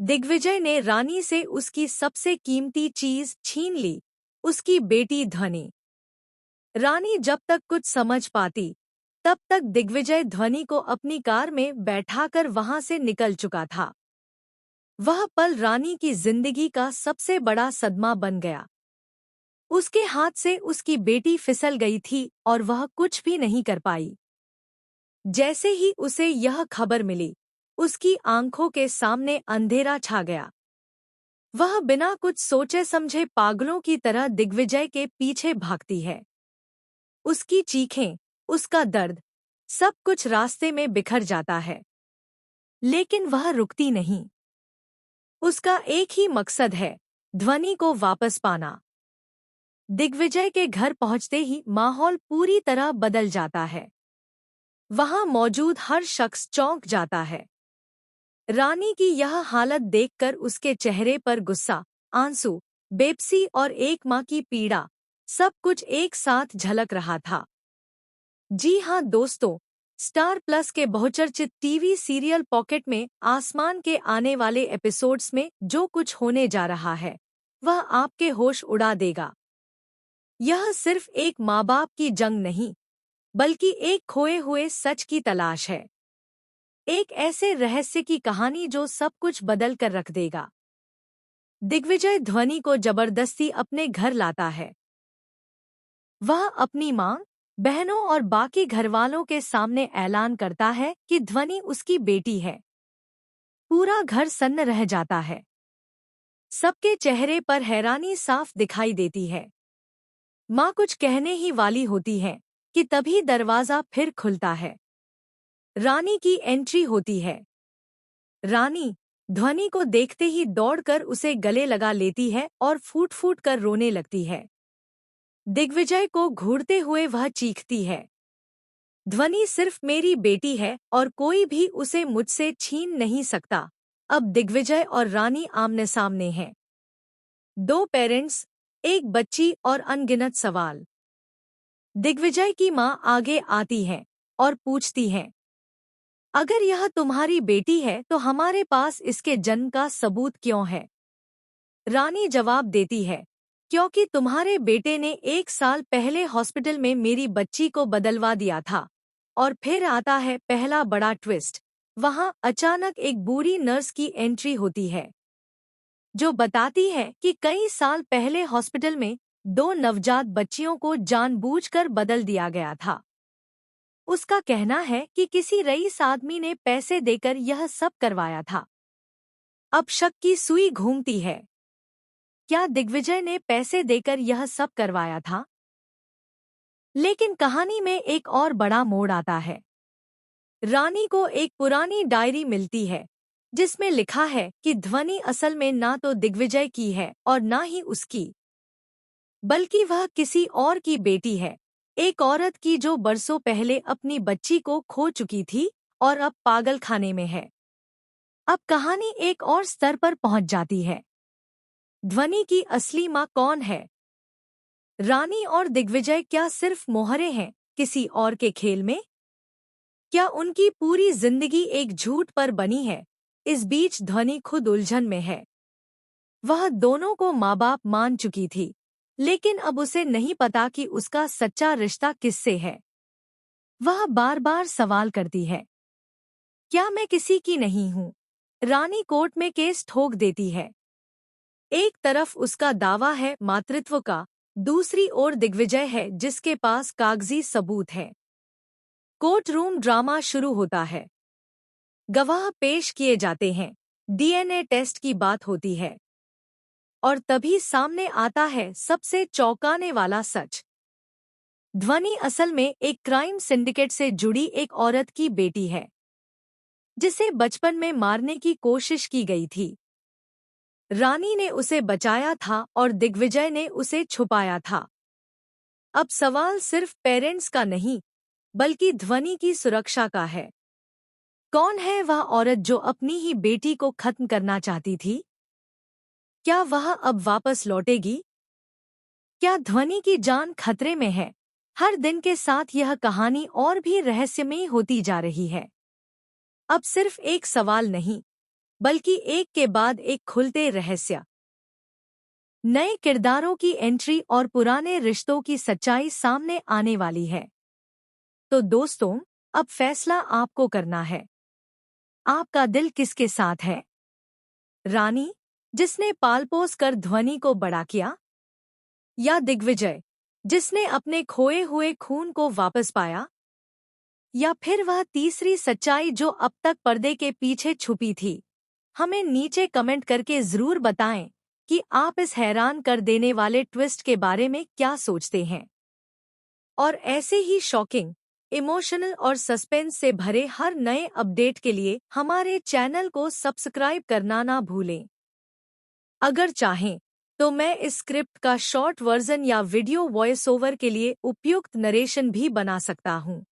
दिग्विजय ने रानी से उसकी सबसे कीमती चीज छीन ली, उसकी बेटी ध्वनि। रानी जब तक कुछ समझ पाती, तब तक दिग्विजय ध्वनि को अपनी कार में बैठाकर वहां से निकल चुका था। वह पल रानी की जिंदगी का सबसे बड़ा सदमा बन गया। उसके हाथ से उसकी बेटी फिसल गई थी और वह कुछ भी नहीं कर पाई। जैसे ही उसे यह खबर मिली, उसकी आंखों के सामने अंधेरा छा गया। वह बिना कुछ सोचे समझे पागलों की तरह दिग्विजय के पीछे भागती है। उसकी चीखें, उसका दर्द, सब कुछ रास्ते में बिखर जाता है। लेकिन वह रुकती नहीं। उसका एक ही मकसद है, ध्वनि को वापस पाना। दिग्विजय के घर पहुंचते ही माहौल पूरी तरह बदल जाता है। वहां मौजूद हर शख्स चौंक जाता है। रानी की यह हालत देखकर उसके चेहरे पर गुस्सा, आंसू, बेबसी और एक माँ की पीड़ा, सब कुछ एक साथ झलक रहा था। जी हाँ दोस्तों, स्टार प्लस के बहुचर्चित टीवी सीरियल पॉकेट में आसमान के आने वाले एपिसोड्स में जो कुछ होने जा रहा है, वह आपके होश उड़ा देगा। यह सिर्फ एक माँ बाप की जंग नहीं, बल्कि एक खोए हुए सच की तलाश है। एक ऐसे रहस्य की कहानी जो सब कुछ बदल कर रख देगा। दिग्विजय ध्वनि को जबरदस्ती अपने घर लाता है। वह अपनी मां, बहनों और बाकी घरवालों के सामने ऐलान करता है कि ध्वनि उसकी बेटी है। पूरा घर सन्न रह जाता है। सबके चेहरे पर हैरानी साफ दिखाई देती है। मां कुछ कहने ही वाली होती है कि तभी दरवाजा फिर खुलता है। रानी की एंट्री होती है। रानी ध्वनि को देखते ही दौड़कर उसे गले लगा लेती है और फूट फूट कर रोने लगती है। दिग्विजय को घूरते हुए वह चीखती है, ध्वनि सिर्फ मेरी बेटी है और कोई भी उसे मुझसे छीन नहीं सकता। अब दिग्विजय और रानी आमने सामने हैं। दो पेरेंट्स, एक बच्ची और अनगिनत सवाल। दिग्विजय की मां आगे आती है और पूछती है, अगर यह तुम्हारी बेटी है तो हमारे पास इसके जन्म का सबूत क्यों है? रानी जवाब देती है, क्योंकि तुम्हारे बेटे ने 1 साल पहले हॉस्पिटल में मेरी बच्ची को बदलवा दिया था। और फिर आता है पहला बड़ा ट्विस्ट। वहां अचानक एक बूढ़ी नर्स की एंट्री होती है, जो बताती है कि कई साल पहले हॉस्पिटल में 2 नवजात बच्चियों को जानबूझकर बदल दिया गया था। उसका कहना है कि किसी रईस आदमी ने पैसे देकर यह सब करवाया था। अब शक की सुई घूमती है। क्या दिग्विजय ने पैसे देकर यह सब करवाया था? लेकिन कहानी में एक और बड़ा मोड़ आता है। रानी को एक पुरानी डायरी मिलती है, जिसमें लिखा है कि ध्वनि असल में ना तो दिग्विजय की है और ना ही उसकी, बल्कि वह किसी और की बेटी है। एक औरत की जो बरसों पहले अपनी बच्ची को खो चुकी थी और अब पागल खाने में है। अब कहानी एक और स्तर पर पहुंच जाती है। ध्वनि की असली मां कौन है? रानी और दिग्विजय क्या सिर्फ मोहरे हैं किसी और के खेल में? क्या उनकी पूरी जिंदगी एक झूठ पर बनी है? इस बीच ध्वनि खुद उलझन में है। वह दोनों को माँ बाप मान चुकी थी, लेकिन अब उसे नहीं पता कि उसका सच्चा रिश्ता किससे है। वह बार बार सवाल करती है, क्या मैं किसी की नहीं हूँ? रानी कोर्ट में केस ठोक देती है। एक तरफ उसका दावा है मातृत्व का, दूसरी ओर दिग्विजय है जिसके पास कागजी सबूत है। कोर्ट रूम ड्रामा शुरू होता है। गवाह पेश किए जाते हैं, डीएनए टेस्ट की बात होती है, और तभी सामने आता है सबसे चौंकाने वाला सच। ध्वनि असल में एक क्राइम सिंडिकेट से जुड़ी एक औरत की बेटी है, जिसे बचपन में मारने की कोशिश की गई थी। रानी ने उसे बचाया था और दिग्विजय ने उसे छुपाया था। अब सवाल सिर्फ पेरेंट्स का नहीं, बल्कि ध्वनि की सुरक्षा का है। कौन है वह औरत जो अपनी ही बेटी को खत्म करना चाहती थी? क्या वह अब वापस लौटेगी? क्या ध्वनि की जान खतरे में है? हर दिन के साथ यह कहानी और भी रहस्यमयी होती जा रही है। अब सिर्फ एक सवाल नहीं, बल्कि एक के बाद एक खुलते रहस्य, नए किरदारों की एंट्री और पुराने रिश्तों की सच्चाई सामने आने वाली है। तो दोस्तों, अब फैसला आपको करना है। आपका दिल किसके साथ है? रानी, जिसने पालपोस कर ध्वनि को बड़ा किया, या दिग्विजय, जिसने अपने खोए हुए खून को वापस पाया, या फिर वह तीसरी सच्चाई जो अब तक पर्दे के पीछे छुपी थी? हमें नीचे कमेंट करके जरूर बताएं कि आप इस हैरान कर देने वाले ट्विस्ट के बारे में क्या सोचते हैं। और ऐसे ही शॉकिंग, इमोशनल और सस्पेंस से भरे हर नए अपडेट के लिए हमारे चैनल को सब्सक्राइब करना ना भूलें। अगर चाहें तो मैं इस स्क्रिप्ट का शॉर्ट वर्जन या वीडियो वॉइस ओवर के लिए उपयुक्त नरेशन भी बना सकता हूं।